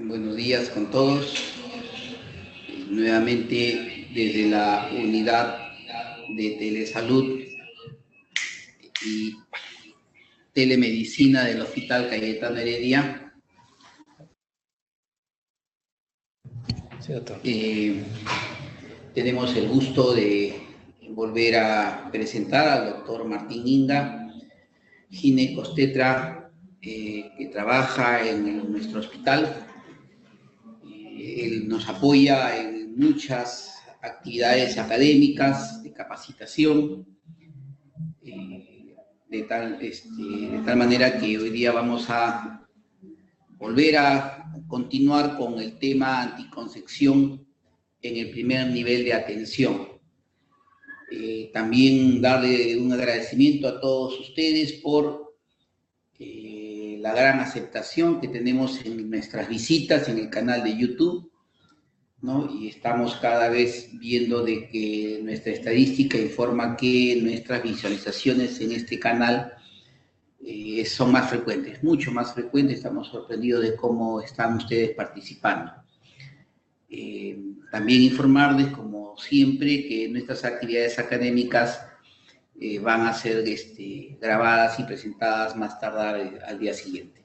Buenos días con todos. Nuevamente desde la unidad de telesalud y telemedicina del Hospital Cayetano Heredia. Tenemos el gusto de volver a presentar al doctor Martín Inga, ginecostetra que trabaja en nuestro hospital. Él nos apoya en muchas actividades académicas, de capacitación, de tal manera que hoy día vamos a volver a continuar con el tema anticoncepción en el primer nivel de atención. También darle un agradecimiento a todos ustedes por la gran aceptación que tenemos en nuestras visitas en el canal de YouTube, ¿no? Y estamos cada vez viendo de que nuestra estadística informa que nuestras visualizaciones en este canal son más frecuentes, mucho más frecuentes. Estamos sorprendidos de cómo están ustedes participando. También informarles, como siempre, que nuestras actividades académicas van a ser grabadas y presentadas más tardar al día siguiente.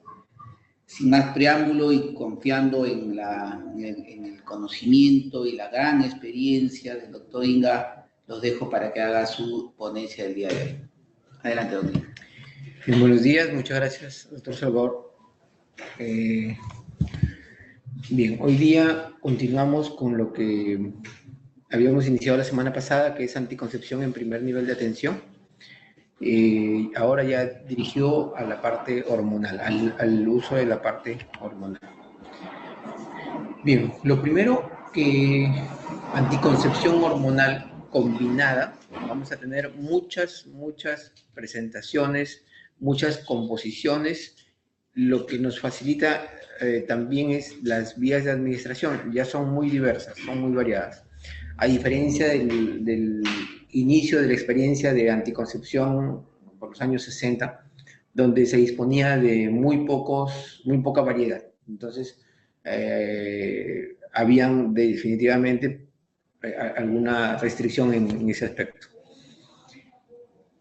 Sin más preámbulo y confiando en el conocimiento y la gran experiencia del doctor Inga, los dejo para que haga su ponencia del día de hoy. Adelante, doctor Inga. Bien, buenos días, muchas gracias, doctor Salvador. Bien, hoy día continuamos con lo que habíamos iniciado la semana pasada, que es anticoncepción en primer nivel de atención. Ahora ya dirigido a la parte hormonal, al uso de la parte hormonal. Bien, lo primero que anticoncepción hormonal combinada, vamos a tener muchas presentaciones, muchas composiciones. Lo que nos facilita también es las vías de administración, ya son muy diversas, son muy variadas. A diferencia del inicio de la experiencia de anticoncepción por los años 60, donde se disponía de muy poca variedad. Entonces, habían definitivamente alguna restricción en ese aspecto.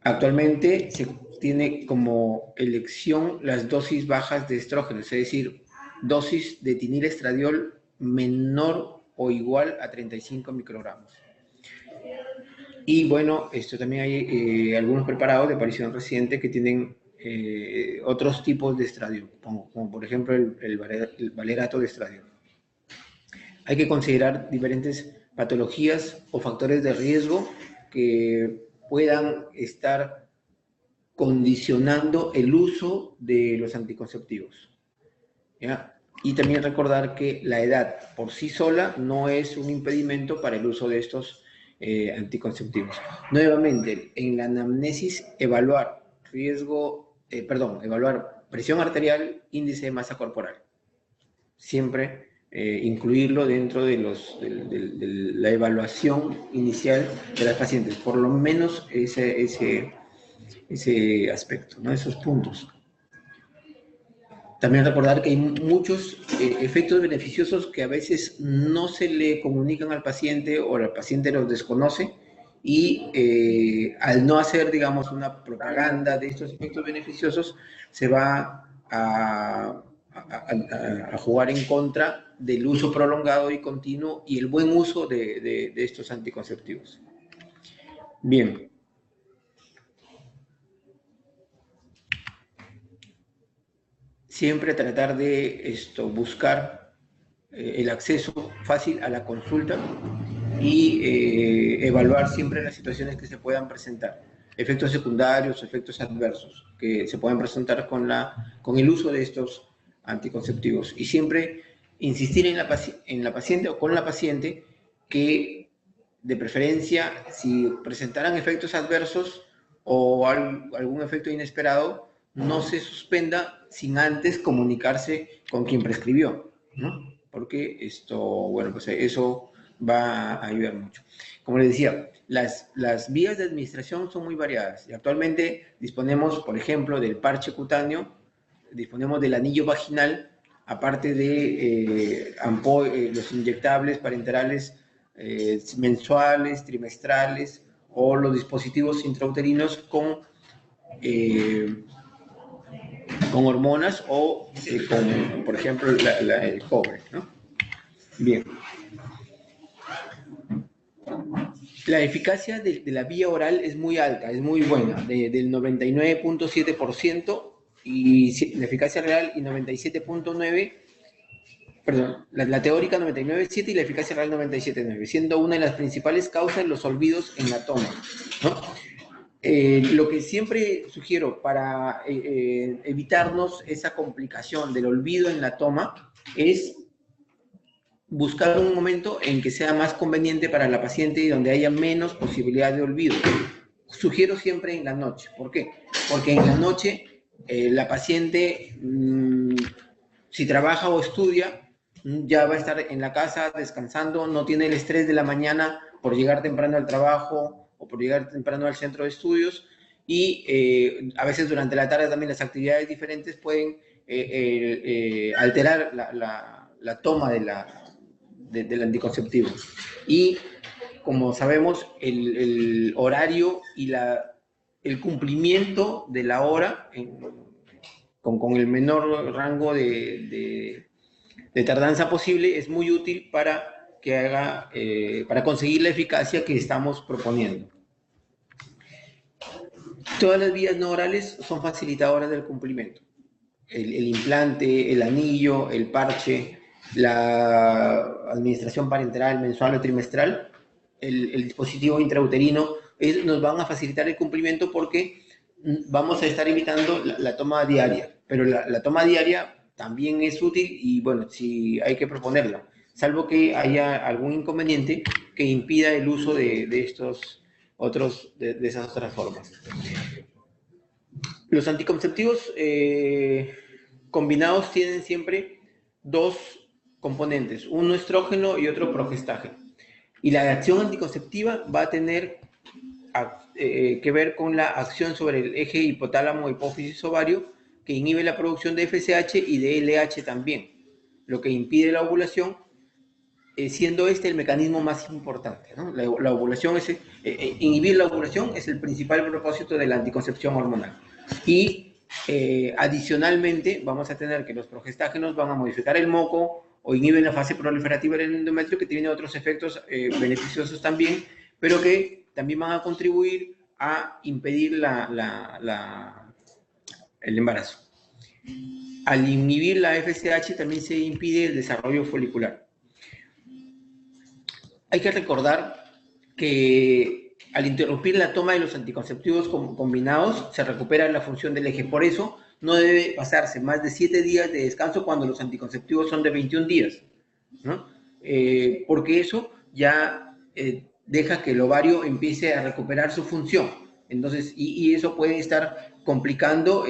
Actualmente se tiene como elección las dosis bajas de estrógenos, es decir, dosis de etinilestradiol menor o igual a 35 microgramos. Y bueno, también hay algunos preparados de aparición reciente que tienen otros tipos de estradiol, como por ejemplo el valerato de estradiol. Hay que considerar diferentes patologías o factores de riesgo que puedan estar condicionando el uso de los anticonceptivos, ¿ya? Y también recordar que la edad por sí sola no es un impedimento para el uso de estos anticonceptivos. Nuevamente, en la anamnesis, evaluar presión arterial, índice de masa corporal. Siempre incluirlo dentro de la evaluación inicial de las pacientes, por lo menos ese aspecto, ¿no? Esos puntos. También recordar que hay muchos efectos beneficiosos que a veces no se le comunican al paciente o el paciente los desconoce, y al no hacer, digamos, una propaganda de estos efectos beneficiosos, se va a jugar en contra del uso prolongado y continuo y el buen uso de estos anticonceptivos. Bien. Siempre tratar de buscar el acceso fácil a la consulta y evaluar siempre las situaciones que se puedan presentar, efectos secundarios, efectos adversos que se puedan presentar con el uso de estos anticonceptivos, y siempre insistir en la paciente o con la paciente que, de preferencia, si presentaran efectos adversos o algún efecto inesperado, no se suspenda sin antes comunicarse con quien prescribió, ¿no? Porque bueno, pues eso va a ayudar mucho. Como les decía, las vías de administración son muy variadas y actualmente disponemos, por ejemplo, del parche cutáneo, disponemos del anillo vaginal aparte de los inyectables parenterales mensuales, trimestrales, o los dispositivos intrauterinos con hormonas o con, por ejemplo, el cobre, ¿no? Bien. La eficacia de la vía oral es muy alta, es muy buena, del 99.7% y la eficacia real y 97.9%, perdón, la teórica 99.7 y la eficacia real 97.9, siendo una de las principales causas de los olvidos en la toma, ¿no? Lo que siempre sugiero para evitarnos esa complicación del olvido en la toma es buscar un momento en que sea más conveniente para la paciente y donde haya menos posibilidad de olvido. Sugiero siempre en la noche. ¿Por qué? Porque en la noche la paciente, si trabaja o estudia, ya va a estar en la casa descansando, no tiene el estrés de la mañana por llegar temprano al trabajo o por llegar temprano al centro de estudios, y a veces durante la tarde también las actividades diferentes pueden alterar la toma del anticonceptivo. Y como sabemos, el horario y el cumplimiento de la hora con el menor rango de tardanza posible es muy útil para conseguir la eficacia que estamos proponiendo. Todas las vías no orales son facilitadoras del cumplimiento. El implante, el anillo, el parche, la administración parenteral mensual o trimestral, el dispositivo intrauterino, nos van a facilitar el cumplimiento porque vamos a estar evitando la toma diaria, pero la toma diaria también es útil y bueno, sí hay que proponerla, salvo que haya algún inconveniente que impida el uso de esas otras formas. Los anticonceptivos combinados tienen siempre dos componentes, uno estrógeno y otro progestágeno. Y la acción anticonceptiva va a tener que ver con la acción sobre el eje hipotálamo, hipófisis, ovario, que inhibe la producción de FSH y de LH también, lo que impide la ovulación, siendo este el mecanismo más importante, ¿no? La ovulación inhibir la ovulación es el principal propósito de la anticoncepción hormonal. Y adicionalmente vamos a tener que los progestágenos van a modificar el moco o inhiben la fase proliferativa del endometrio, que tiene otros efectos beneficiosos también, pero que también van a contribuir a impedir el embarazo. Al inhibir la FSH también se impide el desarrollo folicular. Hay que recordar que al interrumpir la toma de los anticonceptivos combinados se recupera la función del eje. Por eso no debe pasarse más de 7 días de descanso cuando los anticonceptivos son de 21 días, ¿no? Porque eso ya deja que el ovario empiece a recuperar su función. Entonces, y eso puede estar complicando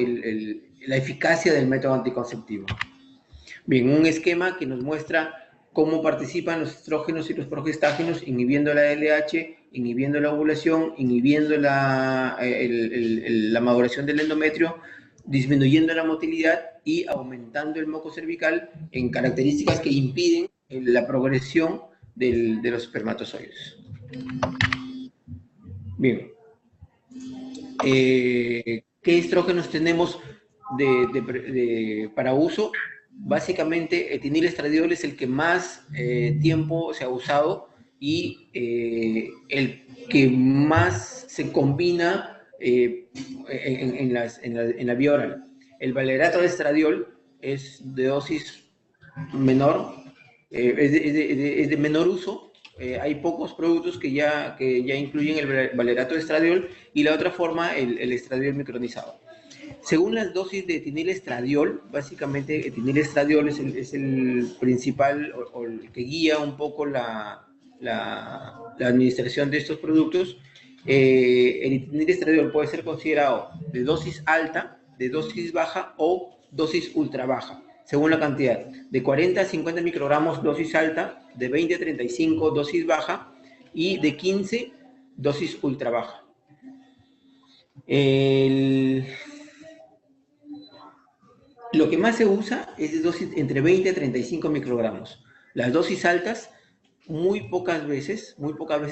la eficacia del método anticonceptivo. Bien, un esquema que nos muestra cómo participan los estrógenos y los progestágenos, inhibiendo la LH, inhibiendo la ovulación, inhibiendo la maduración del endometrio, disminuyendo la motilidad y aumentando el moco cervical en características que impiden la progresión de los espermatozoides. Bien. ¿Qué estrógenos tenemos para uso? Básicamente, etinilestradiol es el que más tiempo se ha usado y el que más se combina en la vía oral. El valerato de estradiol es de dosis menor, es de menor uso. Hay pocos productos que ya incluyen el valerato de estradiol, y la otra forma, el estradiol micronizado. Según las dosis de etinilestradiol, básicamente etinilestradiol es el principal o el que guía un poco la administración de estos productos. El etinilestradiol puede ser considerado de dosis alta, de dosis baja o dosis ultra baja, según la cantidad. De 40 a 50 microgramos dosis alta, de 20 a 35 dosis baja y de 15 dosis ultra baja. Lo que más se usa es de dosis entre 20 y 35 microgramos. Las dosis altas, muy pocas veces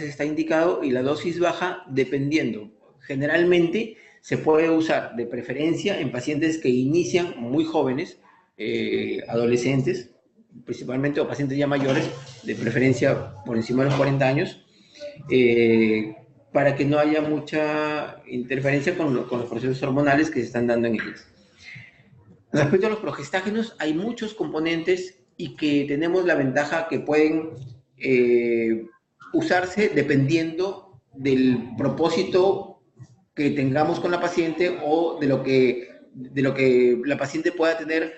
está indicado, y la dosis baja, dependiendo. Generalmente se puede usar de preferencia en pacientes que inician muy jóvenes, adolescentes, principalmente, o pacientes ya mayores, de preferencia por encima de los 40 años, para que no haya mucha interferencia con los procesos hormonales que se están dando en ellos. Respecto a los progestágenos, hay muchos componentes y que tenemos la ventaja que pueden usarse dependiendo del propósito que tengamos con la paciente o de lo que la paciente pueda tener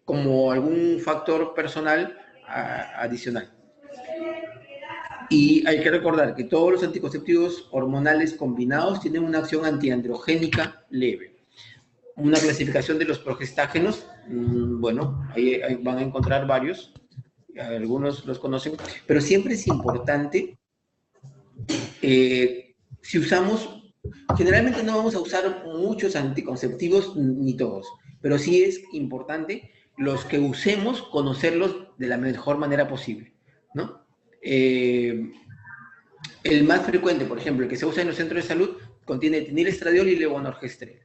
como algún factor personal adicional. Y hay que recordar que todos los anticonceptivos hormonales combinados tienen una acción antiandrogénica leve. Una clasificación de los progestágenos, bueno, ahí van a encontrar varios, algunos los conocen, pero siempre es importante, si usamos, generalmente no vamos a usar muchos anticonceptivos, ni todos, pero sí es importante los que usemos, conocerlos de la mejor manera posible, ¿no? El más frecuente, por ejemplo, el que se usa en los centros de salud, contiene etinilestradiol y levonorgestrel.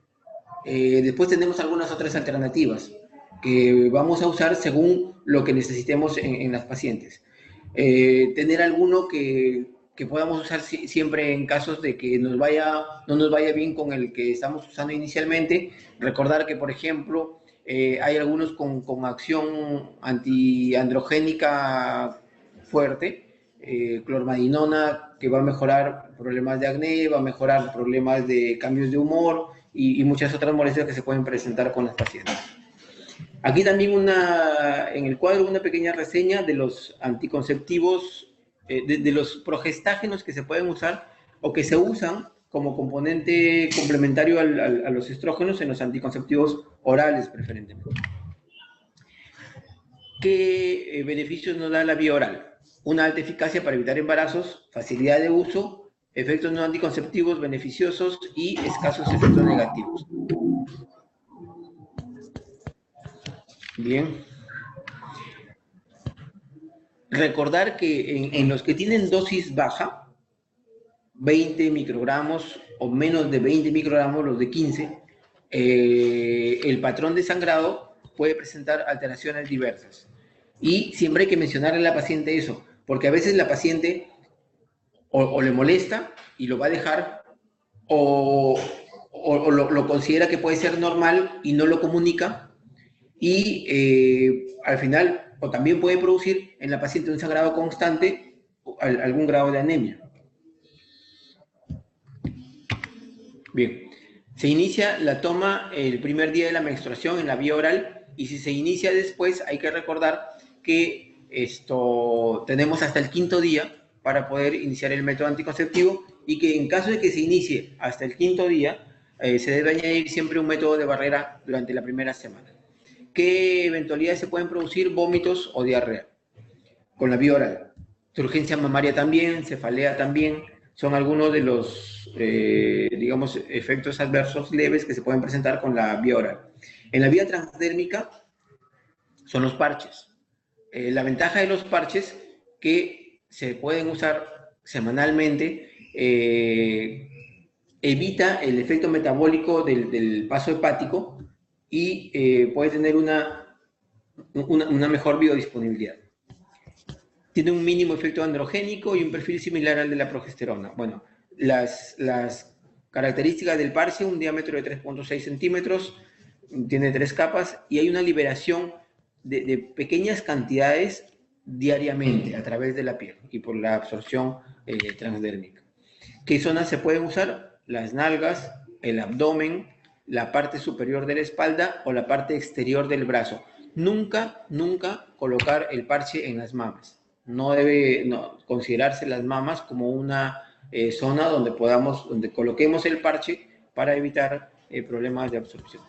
Después tenemos algunas otras alternativas que vamos a usar según lo que necesitemos en las pacientes. Tener alguno que podamos usar siempre en casos de que no nos vaya bien con el que estamos usando inicialmente. Recordar que, por ejemplo, hay algunos con acción antiandrogénica fuerte, clormadinona, que va a mejorar problemas de acné, va a mejorar problemas de cambios de humor y muchas otras molestias que se pueden presentar con las pacientes. Aquí también en el cuadro una pequeña reseña de los anticonceptivos, de los progestágenos que se pueden usar o que se usan como componente complementario a los estrógenos en los anticonceptivos orales preferentemente. ¿Qué beneficios nos da la vía oral? Una alta eficacia para evitar embarazos, facilidad de uso, efectos no anticonceptivos beneficiosos y escasos efectos negativos. Bien. Recordar que en los que tienen dosis baja, 20 microgramos o menos de 20 microgramos, los de 15, el patrón de sangrado puede presentar alteraciones diversas. Y siempre hay que mencionarle a la paciente eso, porque a veces la paciente o le molesta y lo va a dejar, o lo considera que puede ser normal y no lo comunica, y al final, o también puede producir en la paciente un sangrado constante, algún grado de anemia. Bien, se inicia la toma el primer día de la menstruación en la vía oral, y si se inicia después, hay que recordar que tenemos hasta el 5.º día para poder iniciar el método anticonceptivo, y que en caso de que se inicie hasta el 5.º día, se debe añadir siempre un método de barrera durante la primera semana. ¿Qué eventualidades se pueden producir? Vómitos o diarrea con la vía oral. Urgencia mamaria también, cefalea también, son algunos de los, digamos, efectos adversos leves que se pueden presentar con la vía oral. En la vía transdérmica son los parches. La ventaja de los parches, que se pueden usar semanalmente, evita el efecto metabólico del paso hepático y puede tener una mejor biodisponibilidad. Tiene un mínimo efecto androgénico y un perfil similar al de la progesterona. Bueno, las características del parche: un diámetro de 3.6 centímetros, tiene 3 capas y hay una liberación de pequeñas cantidades diariamente a través de la piel y por la absorción transdérmica. ¿Qué zonas se pueden usar? Las nalgas, el abdomen, la parte superior de la espalda o la parte exterior del brazo. Nunca colocar el parche en las mamas. No debe considerarse las mamas como una zona donde coloquemos el parche para evitar problemas de absorción.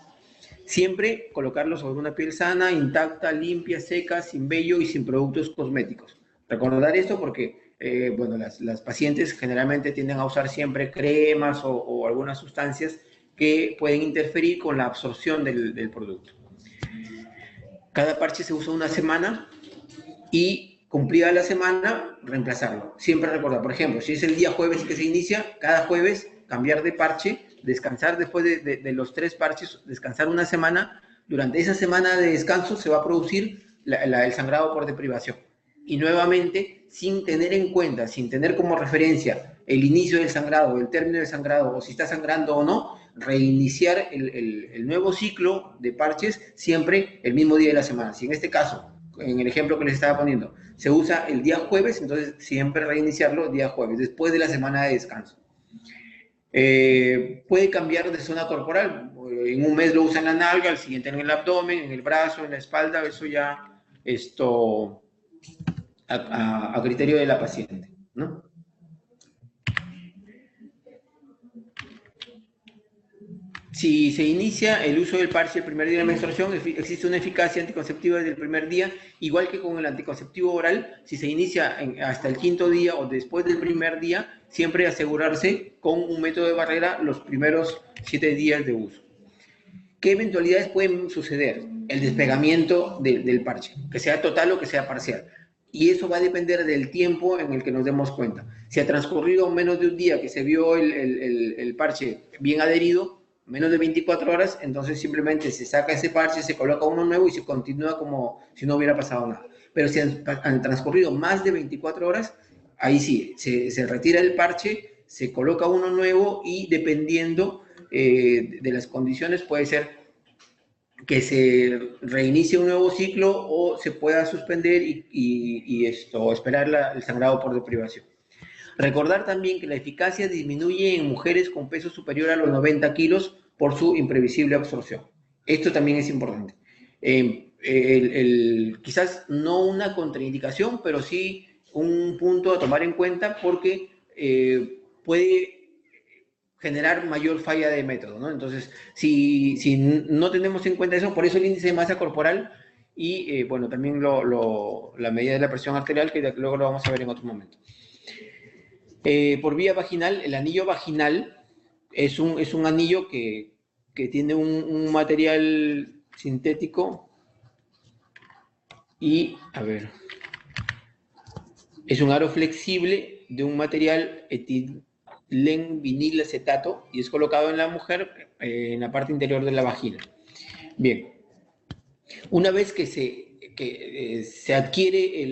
Siempre colocarlo sobre una piel sana, intacta, limpia, seca, sin vello y sin productos cosméticos. Recordar esto porque bueno, las pacientes generalmente tienden a usar siempre cremas o algunas sustancias que pueden interferir con la absorción del producto. Cada parche se usa una semana y cumplida la semana, reemplazarlo. Siempre recordar, por ejemplo, si es el día jueves que se inicia, cada jueves cambiar de parche, descansar después de los 3 parches, descansar una semana. Durante esa semana de descanso se va a producir el sangrado por deprivación. Y nuevamente, sin tener en cuenta, sin tener como referencia el inicio del sangrado, el término del sangrado, o si está sangrando o no, reiniciar el nuevo ciclo de parches siempre el mismo día de la semana. Si en este caso, en el ejemplo que les estaba poniendo, se usa el día jueves, entonces siempre reiniciarlo el día jueves, después de la semana de descanso. Puede cambiar de zona corporal. En un mes lo usa en la nalga, al siguiente en el abdomen, en el brazo, en la espalda. Eso ya a criterio de la paciente, ¿no? Si se inicia el uso del parche el primer día de la menstruación, existe una eficacia anticonceptiva desde el primer día, igual que con el anticonceptivo oral. Si se inicia hasta el 5.º día o después del primer día, siempre asegurarse con un método de barrera los primeros 7 días de uso. ¿Qué eventualidades pueden suceder? El despegamiento del parche, que sea total o que sea parcial. Y eso va a depender del tiempo en el que nos demos cuenta. Si ha transcurrido menos de un día que se vio el parche bien adherido, menos de 24 horas, entonces simplemente se saca ese parche, se coloca uno nuevo y se continúa como si no hubiera pasado nada. Pero si han transcurrido más de 24 horas, ahí sí, se retira el parche, se coloca uno nuevo y dependiendo de las condiciones puede ser que se reinicie un nuevo ciclo o se pueda suspender y esperar el sangrado por deprivación. Recordar también que la eficacia disminuye en mujeres con peso superior a los 90 kilos por su imprevisible absorción. Esto también es importante. Quizás no una contraindicación, pero sí un punto a tomar en cuenta porque puede generar mayor falla de método, ¿no? Entonces, si no tenemos en cuenta eso, por eso el índice de masa corporal y, bueno, también la medida de la presión arterial, que luego lo vamos a ver en otro momento. Por vía vaginal, el anillo vaginal es un anillo que tiene un material sintético y, a ver, es un aro flexible de un material etilenvinilacetato y es colocado en la mujer en la parte interior de la vagina. Bien, una vez que se adquiere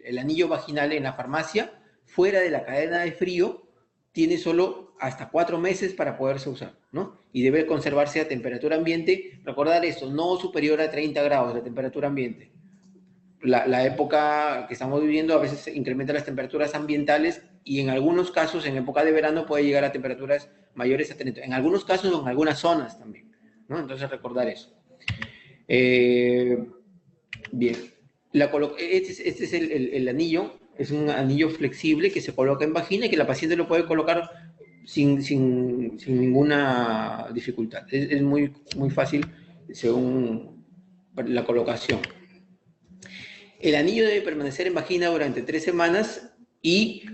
el anillo vaginal en la farmacia, fuera de la cadena de frío, tiene solo hasta 4 meses para poderse usar, ¿no? Y debe conservarse a temperatura ambiente. Recordar esto, no superior a 30 grados de temperatura ambiente. La época que estamos viviendo a veces incrementa las temperaturas ambientales y en algunos casos, en época de verano, puede llegar a temperaturas mayores a 30. En algunos casos o en algunas zonas también, ¿no? Entonces recordar eso. Bien, este es el anillo. Es un anillo flexible que se coloca en vagina y que la paciente lo puede colocar sin ninguna dificultad. Es muy fácil según la colocación. El anillo debe permanecer en vagina durante 3 semanas y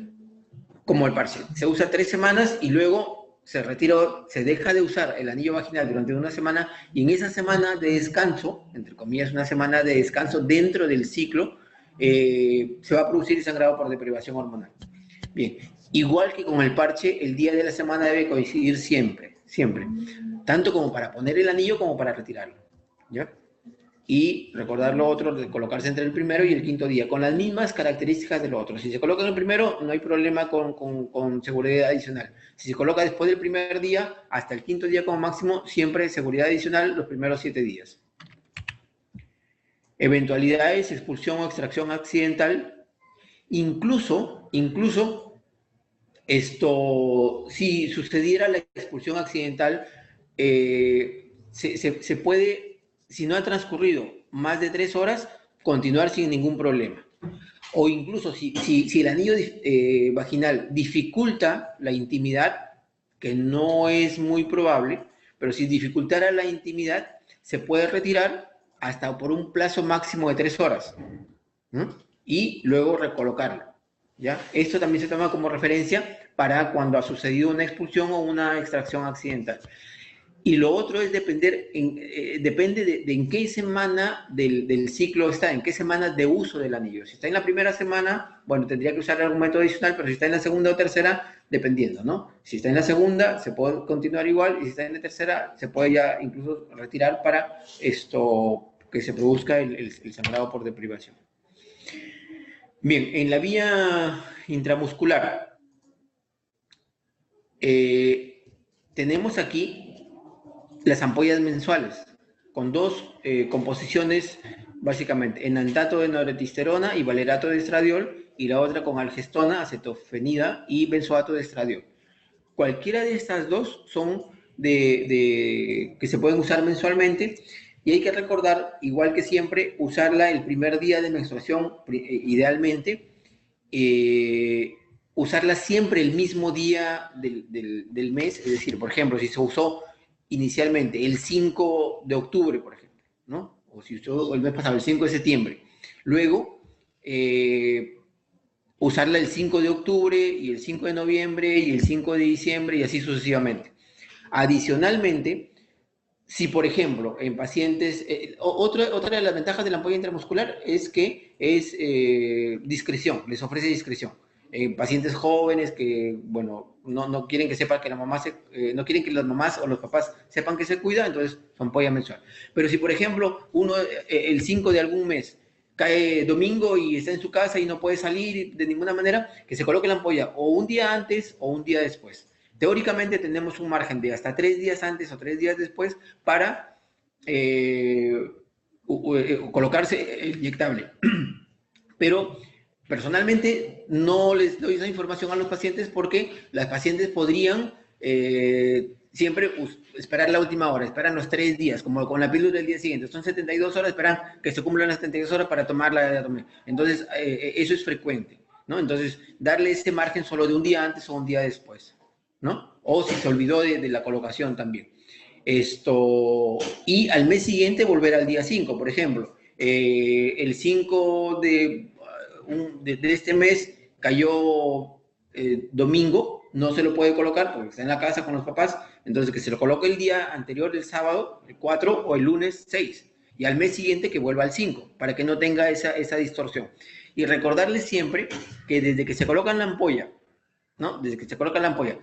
como el parche. Se usa 3 semanas y luego se retira, se deja de usar el anillo vaginal durante una semana y en esa semana de descanso, entre comillas una semana de descanso dentro del ciclo, se va a producir el sangrado por deprivación hormonal. Bien, igual que con el parche, el día de la semana debe coincidir siempre, tanto como para poner el anillo como para retirarlo, ¿ya? Y recordar lo otro, de colocarse entre el primero y el 5.º día, con las mismas características del otro. Si se coloca en el primero, no hay problema con seguridad adicional. Si se coloca después del primer día, hasta el 5.º día como máximo, siempre seguridad adicional los primeros 7 días. Eventualidades, expulsión o extracción accidental, incluso si sucediera la expulsión accidental, se puede, si no ha transcurrido más de 3 horas, continuar sin ningún problema. O incluso si el anillo vaginal dificulta la intimidad, que no es muy probable, pero si dificultara la intimidad, se puede retirar hasta por un plazo máximo de 3 horas, ¿no? Y luego recolocarlo, ¿ya? Esto también se toma como referencia para cuando ha sucedido una expulsión o una extracción accidental. Y lo otro es depende de en qué semana del ciclo está, en qué semana de uso del anillo. Si está en la primera semana, bueno, tendría que usar algún método adicional, pero si está en la segunda o tercera, dependiendo, ¿no? Si está en la segunda, se puede continuar igual, y si está en la tercera, se puede ya incluso retirar para que se produzca el sangrado por deprivación. Bien, en la vía intramuscular, tenemos aquí las ampollas mensuales, con dos composiciones, básicamente, enantato de noretisterona y valerato de estradiol, y la otra con algestona, acetofenida y benzoato de estradiol. Cualquiera de estas dos son que se pueden usar mensualmente, y hay que recordar, igual que siempre, usarla el primer día de menstruación, idealmente, usarla siempre el mismo día del mes, es decir, por ejemplo, si se usó inicialmente el 5 de octubre, por ejemplo, ¿no? O si usó el mes pasado, el 5 de septiembre. Luego, usarla el 5 de octubre y el 5 de noviembre y el 5 de diciembre y así sucesivamente. Adicionalmente, si por ejemplo en pacientes, otra de las ventajas de la ampolla intramuscular es que es discreción, les ofrece discreción. Pacientes jóvenes que, bueno, no quieren que sepan que la mamá no quieren que las mamás o los papás sepan que se cuida, entonces su ampolla mensual. Pero si por ejemplo uno el 5 de algún mes cae domingo y está en su casa y no puede salir de ninguna manera, que se coloque la ampolla o un día antes o un día después. Teóricamente tenemos un margen de hasta 3 días antes o 3 días después para colocarse el inyectable. Pero personalmente no les doy esa información a los pacientes porque las pacientes podrían siempre esperar la última hora, esperan los 3 días, como con la píldora del día siguiente. Son 72 horas, esperan que se cumplan las 72 horas para tomarla. Entonces, eso es frecuente, ¿no? Entonces, darle ese margen solo de un día antes o un día después, ¿no? O si se olvidó de la colocación también. Y al mes siguiente volver al día 5, por ejemplo. El 5 de este mes cayó domingo, no se lo puede colocar porque está en la casa con los papás, entonces que se lo coloque el día anterior, el sábado, el 4 o el lunes 6, y al mes siguiente que vuelva al 5, para que no tenga esa distorsión. Y recordarles siempre que desde que se colocan la ampolla, ¿no? Desde que se coloca la ampolla,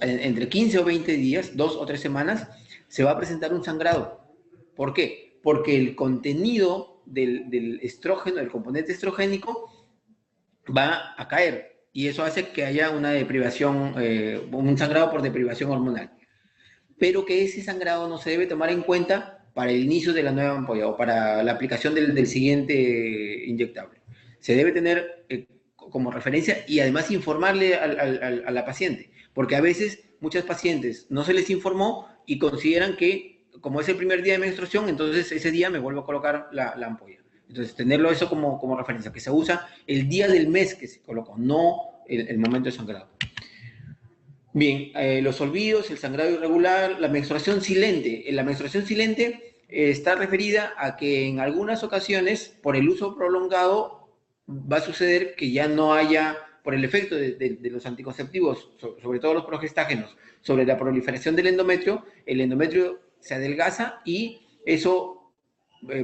entre 15 o 20 días, 2 o 3 semanas, se va a presentar un sangrado. ¿Por qué? Porque el contenido del estrógeno, el componente estrogénico, va a caer. Y eso hace que haya una deprivación, un sangrado por deprivación hormonal. Pero que ese sangrado no se debe tomar en cuenta para el inicio de la nueva ampolla o para la aplicación del siguiente inyectable. Se debe tener como referencia y además informarle a la paciente, porque a veces muchas pacientes no se les informó y consideran que como es el primer día de menstruación, entonces ese día me vuelvo a colocar la ampolla. Entonces tenerlo eso como referencia, que se usa el día del mes que se colocó, no el momento de sangrado. Bien, los olvidos, el sangrado irregular, la menstruación silente. La menstruación silente está referida a que en algunas ocasiones, por el uso prolongado, va a suceder que ya no haya, por el efecto de los anticonceptivos, sobre todo los progestágenos, sobre la proliferación del endometrio, el endometrio se adelgaza y eso,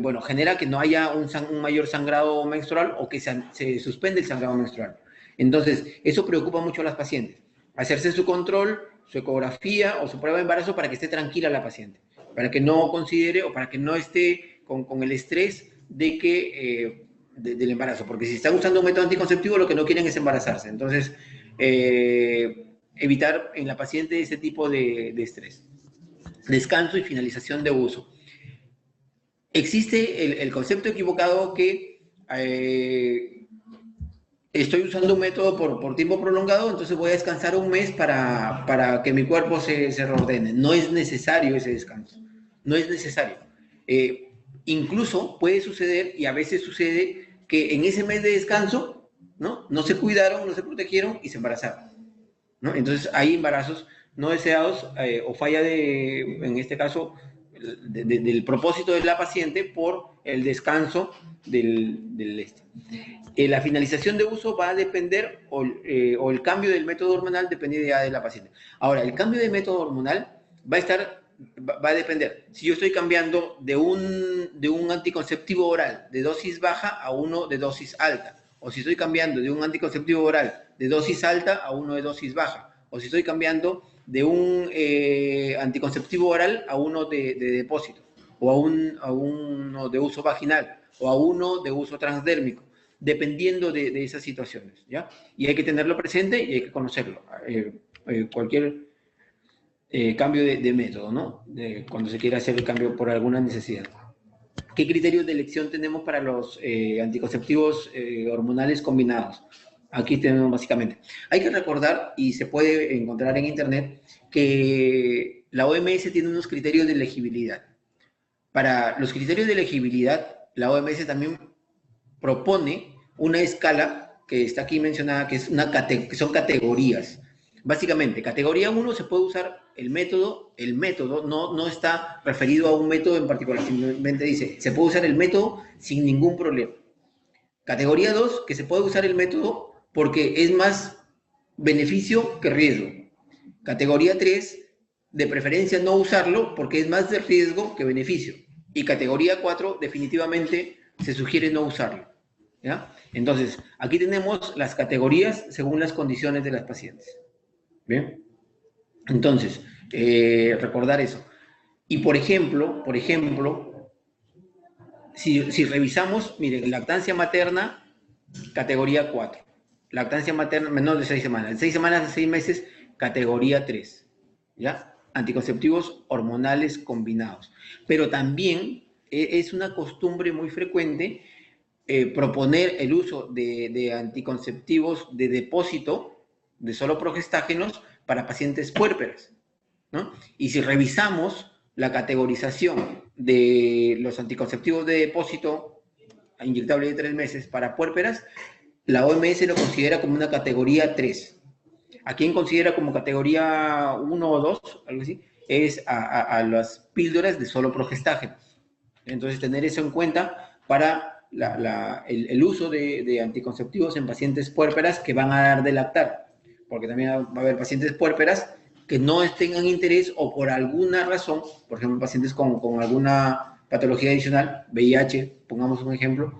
bueno, genera que no haya un mayor sangrado menstrual o que se suspende el sangrado menstrual. Entonces, eso preocupa mucho a las pacientes. Hacerse su control, su ecografía o su prueba de embarazo para que esté tranquila la paciente, para que no considere o para que no esté con el estrés de que, del embarazo, porque si están usando un método anticonceptivo lo que no quieren es embarazarse. Entonces, evitar en la paciente ese tipo de estrés. Descanso y finalización de uso. Existe el concepto equivocado que estoy usando un método por tiempo prolongado, entonces voy a descansar un mes para que mi cuerpo se reordene. No es necesario ese descanso, no es necesario. Incluso puede suceder, y a veces sucede, que en ese mes de descanso, no se cuidaron, no se protegieron y se embarazaron, ¿no? Entonces hay embarazos no deseados o falla en este caso, del propósito de la paciente por el descanso la finalización de uso va a depender, o el cambio del método hormonal depende ya de la paciente. Ahora, el cambio de método hormonal va a estar va a depender. Si yo estoy cambiando de un anticonceptivo oral de dosis baja a uno de dosis alta, o si estoy cambiando de un anticonceptivo oral de dosis alta a uno de dosis baja, o si estoy cambiando de un anticonceptivo oral a uno de depósito, o a uno de uso vaginal, o a uno de uso transdérmico, dependiendo de esas situaciones, ¿ya? Y hay que tenerlo presente y hay que conocerlo. Cualquier cambio de método, ¿no? Cuando se quiere hacer el cambio por alguna necesidad. ¿Qué criterios de elección tenemos para los anticonceptivos hormonales combinados? Aquí tenemos básicamente. Hay que recordar, y se puede encontrar en internet, que la OMS tiene unos criterios de elegibilidad. Para los criterios de elegibilidad, la OMS también propone una escala que está aquí mencionada, que son categorías. Básicamente, categoría 1 se puede usar el método no está referido a un método en particular, simplemente dice, se puede usar el método sin ningún problema. Categoría 2, que se puede usar el método porque es más beneficio que riesgo. Categoría 3, de preferencia no usarlo porque es más de riesgo que beneficio. Y categoría 4, definitivamente se sugiere no usarlo, ¿ya? Entonces, aquí tenemos las categorías según las condiciones de las pacientes. ¿Bien? Entonces, recordar eso. Y por ejemplo, si revisamos, miren, lactancia materna, categoría 4. Lactancia materna menor de 6 semanas. De 6 semanas a 6 meses, categoría 3. ¿Ya? Anticonceptivos hormonales combinados. Pero también es una costumbre muy frecuente proponer el uso de anticonceptivos de depósito, de solo progestágenos, para pacientes puérperas, ¿no? Y si revisamos la categorización de los anticonceptivos de depósito inyectable de 3 meses para puérperas, la OMS lo considera como una categoría 3. ¿A quién considera como categoría 1 o 2? Algo así. Es a las píldoras de solo progestágenos. Entonces, tener eso en cuenta para el uso de anticonceptivos en pacientes puérperas que van a dar de lactar. Porque también va a haber pacientes puérperas que no tengan interés o por alguna razón, por ejemplo, pacientes con alguna patología adicional, VIH, pongamos un ejemplo,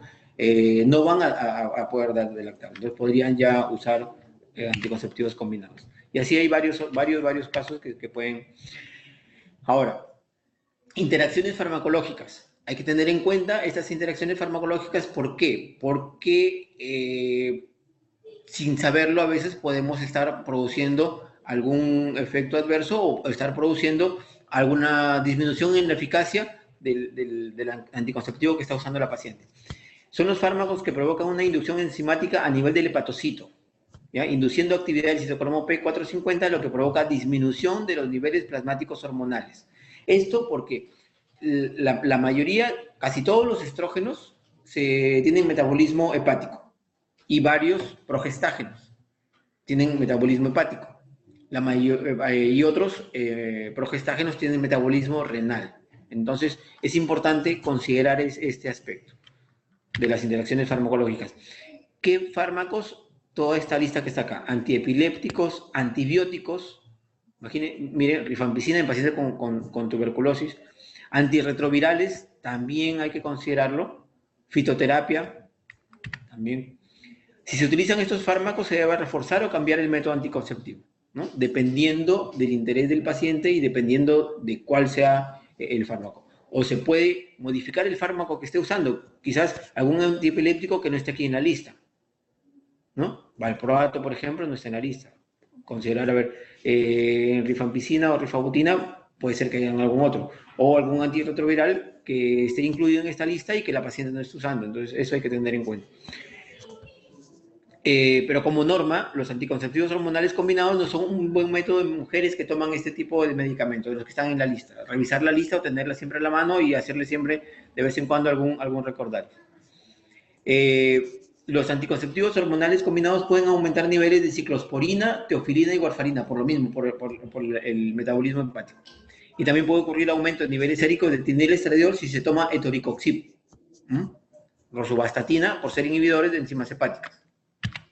no van a poder dar de lactar. Entonces podrían ya usar anticonceptivos combinados. Y así hay varios casos que pueden. Ahora, interacciones farmacológicas. Hay que tener en cuenta estas interacciones farmacológicas. ¿Por qué? Porque sin saberlo a veces podemos estar produciendo algún efecto adverso o estar produciendo alguna disminución en la eficacia del anticonceptivo que está usando la paciente. Son los fármacos que provocan una inducción enzimática a nivel del hepatocito, ¿ya? Induciendo actividad del citocromo P450, lo que provoca disminución de los niveles plasmáticos hormonales. Esto porque la mayoría, casi todos los estrógenos tienen metabolismo hepático y varios progestágenos tienen metabolismo hepático. Y otros progestágenos tienen metabolismo renal. Entonces, es importante considerar este aspecto de las interacciones farmacológicas. ¿Qué fármacos? Toda esta lista que está acá. Antiepilépticos, antibióticos. Miren, rifampicina en pacientes con tuberculosis. Antirretrovirales, también hay que considerarlo. Fitoterapia, también. Si se utilizan estos fármacos, se debe reforzar o cambiar el método anticonceptivo, ¿no? Dependiendo del interés del paciente y dependiendo de cuál sea el fármaco. O se puede modificar el fármaco que esté usando. Quizás algún antiepiléptico que no esté aquí en la lista, ¿no? Valproato, por ejemplo, no está en la lista. Considerar, a ver, rifampicina o rifabutina, puede ser que haya algún otro. O algún antirretroviral que esté incluido en esta lista y que la paciente no esté usando. Entonces, eso hay que tener en cuenta. Pero como norma, los anticonceptivos hormonales combinados no son un buen método en mujeres que toman este tipo de medicamentos, de los que están en la lista. Revisar la lista o tenerla siempre a la mano y hacerle siempre, de vez en cuando, algún recordatorio. Los anticonceptivos hormonales combinados pueden aumentar niveles de ciclosporina, teofilina y warfarina, por lo mismo, por el metabolismo hepático. Y también puede ocurrir aumento de niveles séricos de etinilestradiol si se toma etoricoxib. Rosuvastatina, por ser inhibidores de enzimas hepáticas.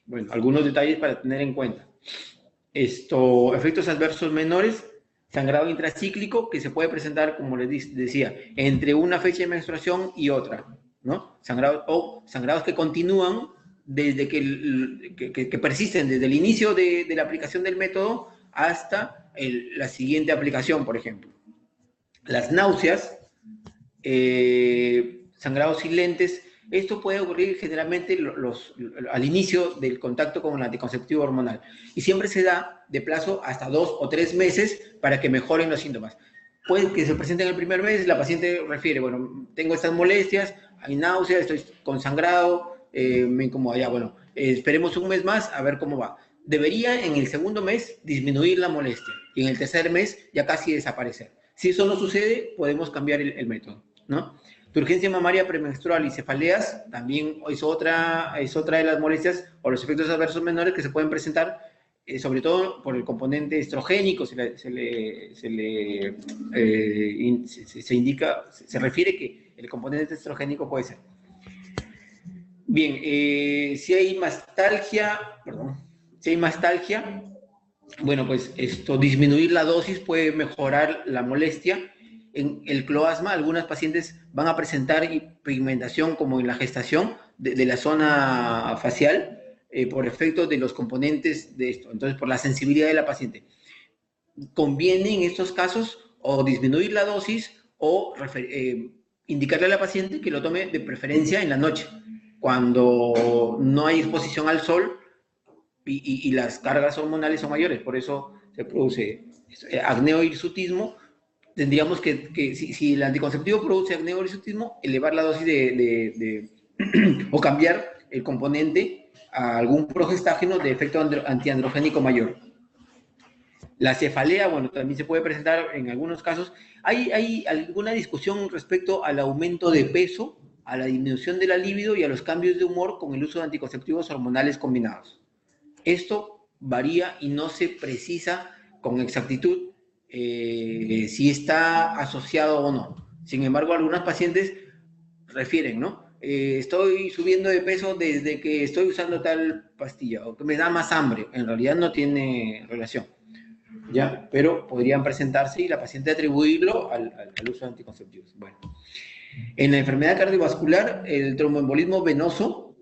Bueno, algunos detalles para tener en cuenta. Efectos adversos menores, Sangrado intracíclico que se puede presentar, como les decía, entre una fecha de menstruación y otra, ¿no? Sangrados que continúan desde que persisten desde el inicio de la aplicación del método hasta la siguiente aplicación, por ejemplo. Las náuseas, sangrados silentes, esto puede ocurrir generalmente al inicio del contacto con el anticonceptivo hormonal y siempre se da de plazo hasta 2 o 3 meses para que mejoren los síntomas. Puede que se presenten el primer mes, la paciente refiere, bueno, tengo estas molestias, hay náuseas, estoy con sangrado, me incomoda, ya, bueno, esperemos un mes más a ver cómo va. Debería en el segundo mes disminuir la molestia y en el tercer mes ya casi desaparecer. Si eso no sucede, podemos cambiar el método, ¿no? Urgencia mamaria premenstrual y cefaleas también es otra de las molestias o los efectos adversos menores que se pueden presentar, sobre todo por el componente estrogénico. Se refiere que el componente estrogénico puede ser. Bien, si hay mastalgia, bueno, pues disminuir la dosis puede mejorar la molestia. En el cloasma, algunas pacientes van a presentar pigmentación como en la gestación de la zona facial por efecto de los componentes de esto. Entonces, por la sensibilidad de la paciente. Conviene en estos casos o disminuir la dosis o indicarle a la paciente que lo tome de preferencia en la noche, cuando no hay exposición al sol y las cargas hormonales son mayores. Por eso se produce acneo y hirsutismo. Tendríamos que si el anticonceptivo produce acneo y hirsutismo, elevar la dosis o cambiar el componente a algún progestágeno de efecto antiandrogénico mayor. La cefalea, bueno, también se puede presentar en algunos casos. Hay alguna discusión respecto al aumento de peso, a la disminución de la libido y a los cambios de humor con el uso de anticonceptivos hormonales combinados. Esto varía y no se precisa con exactitud si está asociado o no. Sin embargo, algunas pacientes refieren, ¿no? Estoy subiendo de peso desde que estoy usando tal pastilla, o que me da más hambre. En realidad no tiene relación, ¿ya? Pero podrían presentarse y la paciente atribuirlo al uso de anticonceptivos. Bueno, en la enfermedad cardiovascular, el tromboembolismo venoso,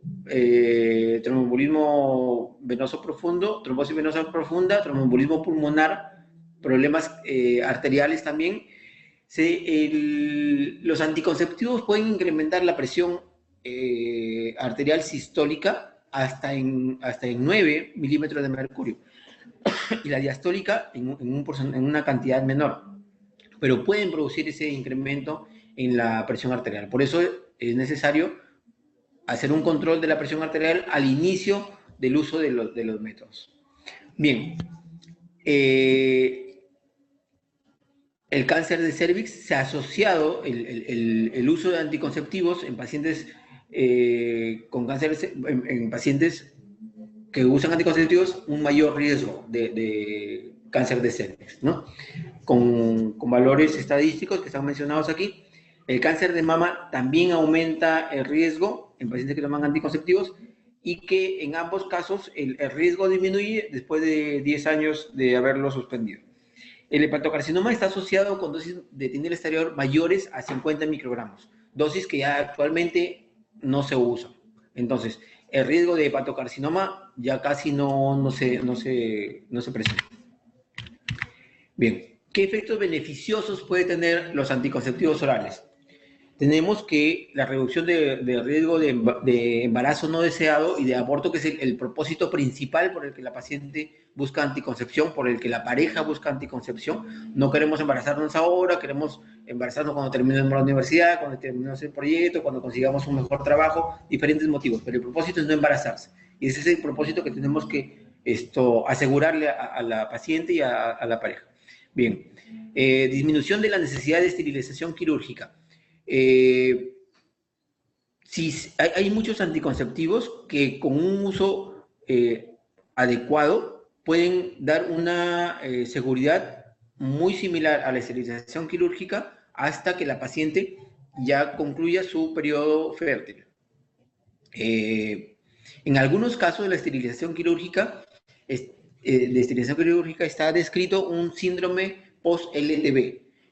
tromboembolismo venoso profundo, trombosis venosa profunda, tromboembolismo pulmonar, problemas arteriales también. Los anticonceptivos pueden incrementar la presión arterial sistólica hasta en 9 milímetros de mercurio y la diastólica en una cantidad menor, pero pueden producir ese incremento en la presión arterial. Por eso es necesario hacer un control de la presión arterial al inicio del uso de los métodos. Bien, el cáncer de cervix se ha asociado el uso de anticonceptivos en pacientes con cáncer, en pacientes que usan anticonceptivos, un mayor riesgo de cáncer de cervix, ¿no? Con valores estadísticos que están mencionados aquí. El cáncer de mama también aumenta el riesgo en pacientes que toman anticonceptivos y que en ambos casos el riesgo disminuye después de 10 años de haberlo suspendido. El hepatocarcinoma está asociado con dosis de etinil exterior mayores a 50 microgramos, dosis que ya actualmente no se usan. Entonces, el riesgo de hepatocarcinoma ya casi no se presenta. Bien, ¿qué efectos beneficiosos puede tener los anticonceptivos orales? Tenemos que la reducción de riesgo de embarazo no deseado y de aborto, que es el propósito principal por el que la paciente busca anticoncepción, por el que la pareja busca anticoncepción. No queremos embarazarnos ahora, queremos embarazarnos cuando terminemos la universidad, cuando terminemos el proyecto, cuando consigamos un mejor trabajo, diferentes motivos, pero el propósito es no embarazarse. Y ese es el propósito que tenemos que asegurarle a la paciente y a la pareja. Bien, disminución de la necesidad de esterilización quirúrgica. Hay muchos anticonceptivos que con un uso adecuado pueden dar una seguridad muy similar a la esterilización quirúrgica hasta que la paciente ya concluya su periodo fértil. En algunos casos de la esterilización quirúrgica está descrito un síndrome post-LTB,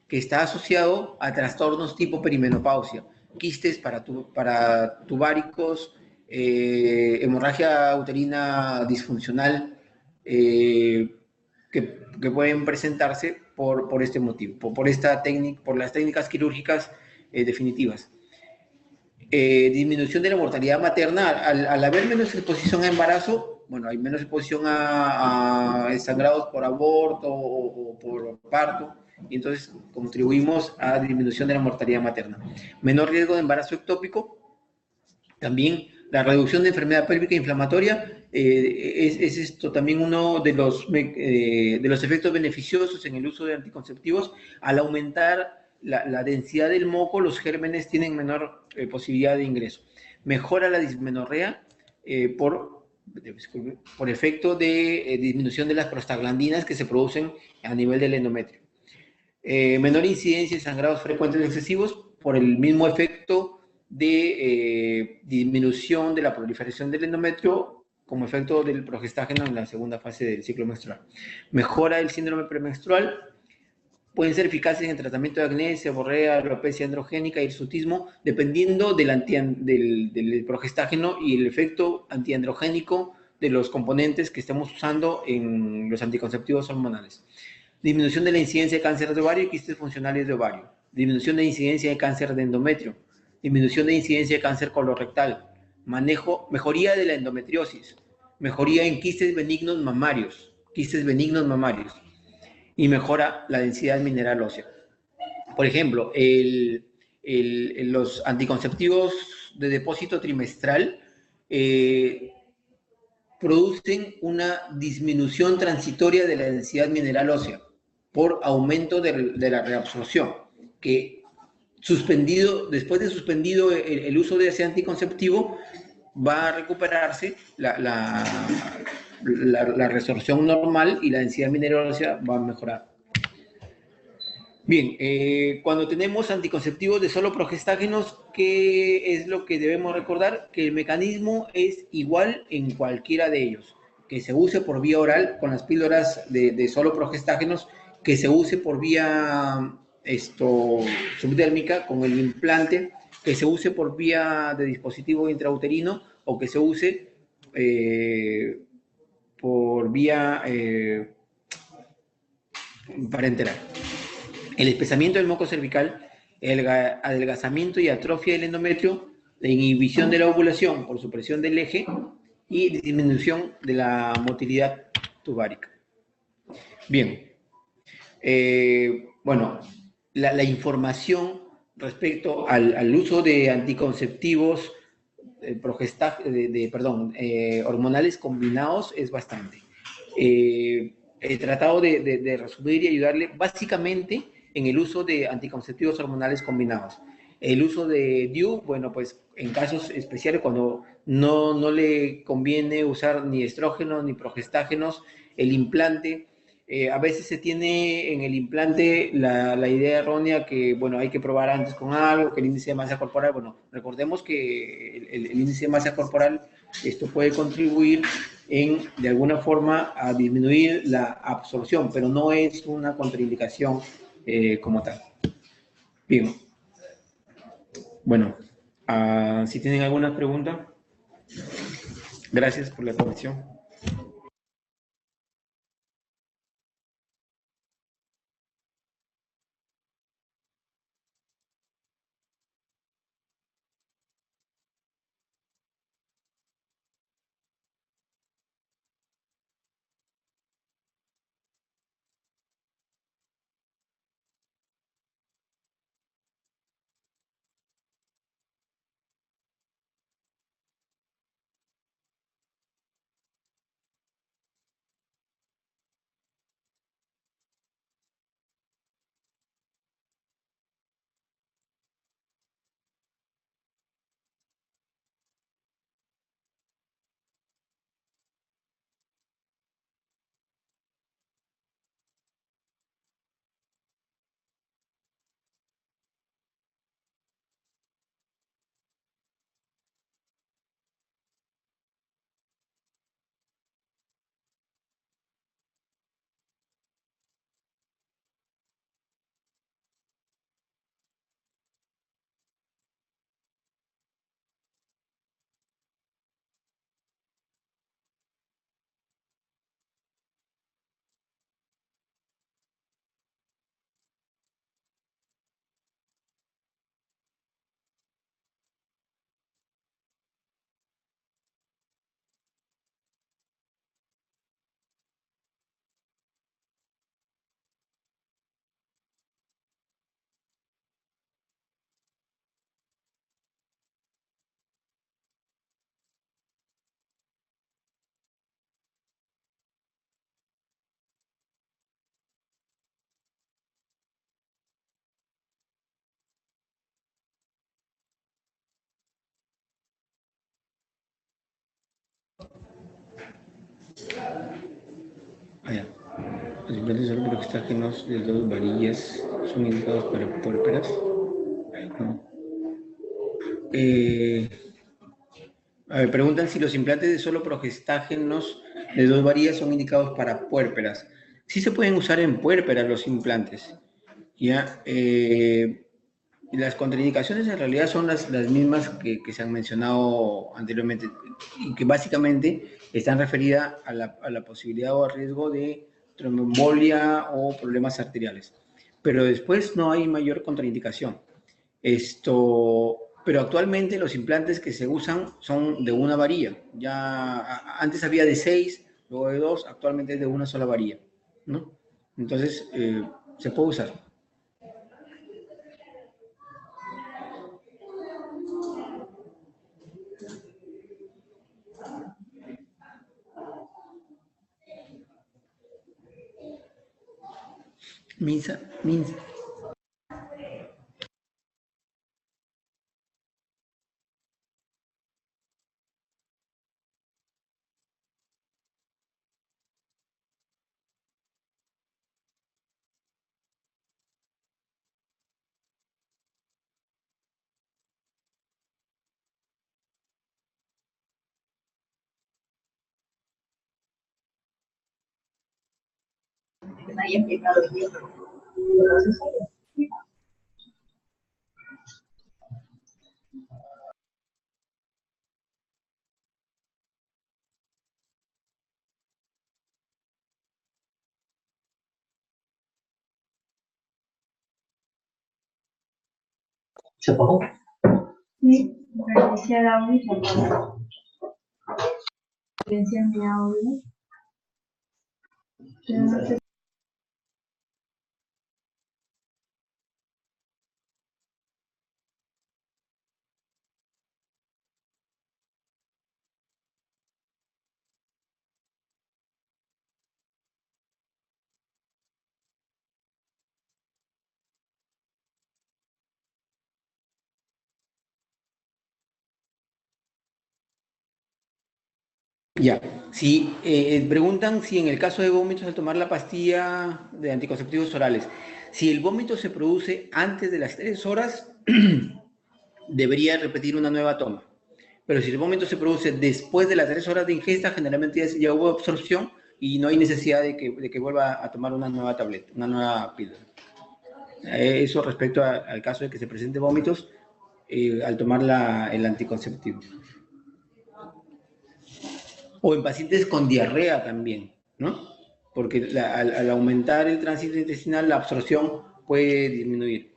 que está asociado a trastornos tipo perimenopausia, quistes para tubáricos, hemorragia uterina disfuncional, que pueden presentarse por este motivo, por las técnicas quirúrgicas definitivas. Disminución de la mortalidad materna. Al haber menos exposición a embarazo, bueno, hay menos exposición a sangrados por aborto o por parto, y entonces contribuimos a disminución de la mortalidad materna. Menor riesgo de embarazo ectópico, también la reducción de enfermedad pélvica inflamatoria es esto también uno de los efectos beneficiosos en el uso de anticonceptivos. Al aumentar la densidad del moco, los gérmenes tienen menor posibilidad de ingreso. Mejora la dismenorrea por efecto de disminución de las prostaglandinas que se producen a nivel del endometrio. Menor incidencia de sangrados frecuentes excesivos por el mismo efecto de disminución de la proliferación del endometrio como efecto del progestágeno en la segunda fase del ciclo menstrual. Mejora el síndrome premenstrual. Pueden ser eficaces en el tratamiento de acné, seborrea, alopecia androgénica y hirsutismo, dependiendo del progestágeno y el efecto antiandrogénico de los componentes que estemos usando en los anticonceptivos hormonales. Disminución de la incidencia de cáncer de ovario y quistes funcionales de ovario. Disminución de la incidencia de cáncer de endometrio. Disminución de la incidencia de cáncer colorectal. Mejoría de la endometriosis. Mejoría en quistes benignos mamarios. Y mejora la densidad mineral ósea. Por ejemplo, los anticonceptivos de depósito trimestral producen una disminución transitoria de la densidad mineral ósea por aumento de la reabsorción, que después de suspendido el uso de ese anticonceptivo, va a recuperarse la resorción normal y la densidad mineral ósea va a mejorar. Bien, cuando tenemos anticonceptivos de solo progestágenos, ¿qué es lo que debemos recordar? Que el mecanismo es igual en cualquiera de ellos. Que se use por vía oral con las píldoras de solo progestágenos, que se use por vía subdérmica con el implante, que se use por vía de dispositivo intrauterino o que se use por vía parenteral. El espesamiento del moco cervical, el adelgazamiento y atrofia del endometrio, la inhibición de la ovulación por supresión del eje y disminución de la motilidad tubárica. Bien, bueno, la información respecto al uso de anticonceptivos hormonales combinados es bastante. He tratado de resumir y ayudarle básicamente en el uso de anticonceptivos hormonales combinados. El uso de DIU, bueno, pues en casos especiales cuando no le conviene usar ni estrógenos ni progestágenos, el implante, a veces se tiene en el implante la idea errónea que, bueno, hay que probar antes con algo, que el índice de masa corporal, bueno, recordemos que el índice de masa corporal, esto puede contribuir de alguna forma a disminuir la absorción, pero no es una contraindicación como tal. Bien. Bueno, si tienen alguna pregunta, gracias por la atención. Ya. Los implantes solo progestágenos de 2 varillas son indicados para puérperas. No. A ver, preguntan si los implantes de solo progestágenos de 2 varillas son indicados para puérperas. Sí se pueden usar en puérperas los implantes. ¿Ya? Las contraindicaciones en realidad son las mismas que se han mencionado anteriormente y que básicamente están referidas a la posibilidad o al riesgo de tromboembolia o problemas arteriales. Pero después no hay mayor contraindicación. Pero actualmente los implantes que se usan son de una varilla. Ya antes había de 6, luego de 2, actualmente es de una sola varilla, ¿no? Entonces, se puede usar. Minsa. ¿Se apagó? Sí, reiniciar audio. Silenciar mi audio. Pero no sé. Ya, si preguntan si en el caso de vómitos al tomar la pastilla de anticonceptivos orales, si el vómito se produce antes de las 3 horas, debería repetir una nueva toma. Pero si el vómito se produce después de las 3 horas de ingesta, generalmente ya hubo absorción y no hay necesidad de que vuelva a tomar una nueva tableta, una nueva píldora. Eso respecto al caso de que se presente vómitos al tomar el anticonceptivo. O en pacientes con diarrea también, ¿no? Porque al aumentar el tránsito intestinal, la absorción puede disminuir.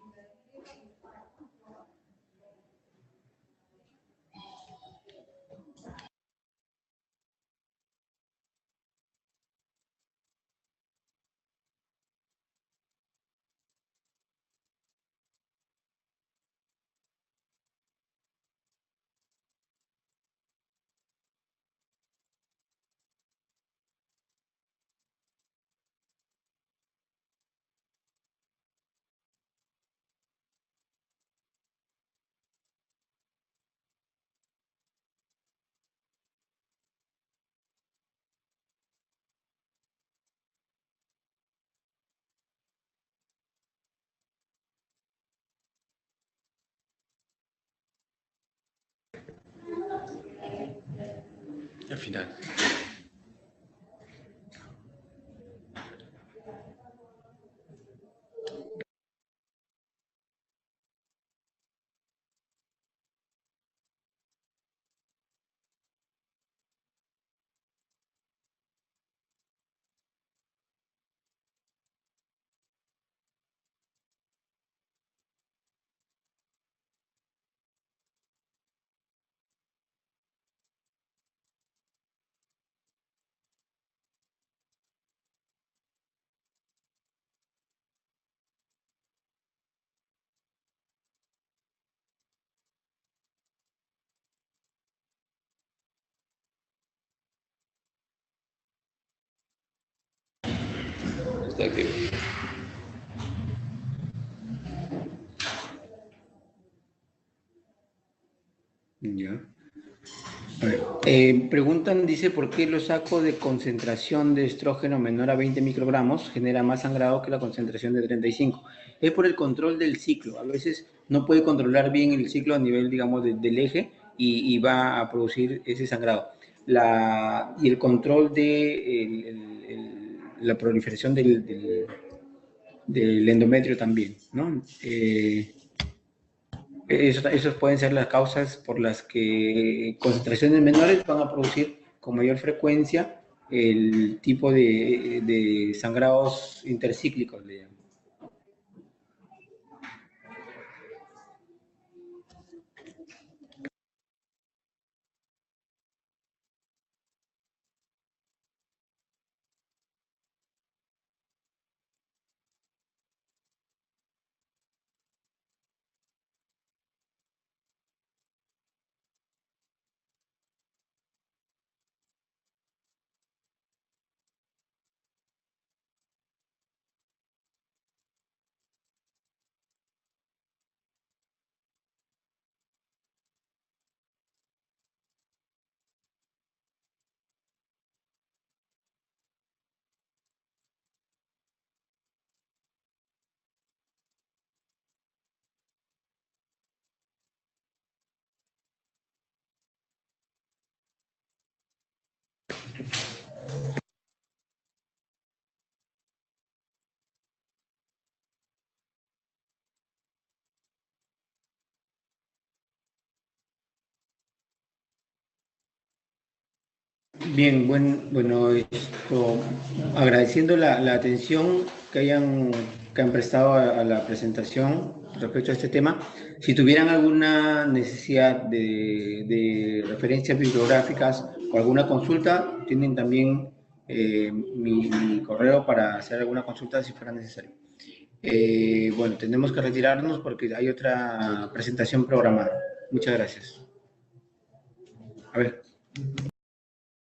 Al final. Está activo. Ya. A ver, preguntan, dice, ¿por qué los sacos de concentración de estrógeno menor a 20 microgramos genera más sangrado que la concentración de 35? Es por el control del ciclo. A veces no puede controlar bien el ciclo a nivel, digamos, del eje y va a producir ese sangrado. Y el control de la proliferación del endometrio también, ¿no? Esas pueden ser las causas por las que concentraciones menores van a producir con mayor frecuencia el tipo de sangrados intercíclicos, le llaman. Bien, bueno, agradeciendo la atención que han prestado a la presentación respecto a este tema. Si tuvieran alguna necesidad de referencias bibliográficas o alguna consulta, tienen también mi correo para hacer alguna consulta si fuera necesario. Bueno, tenemos que retirarnos porque hay otra presentación programada. Muchas gracias. A ver.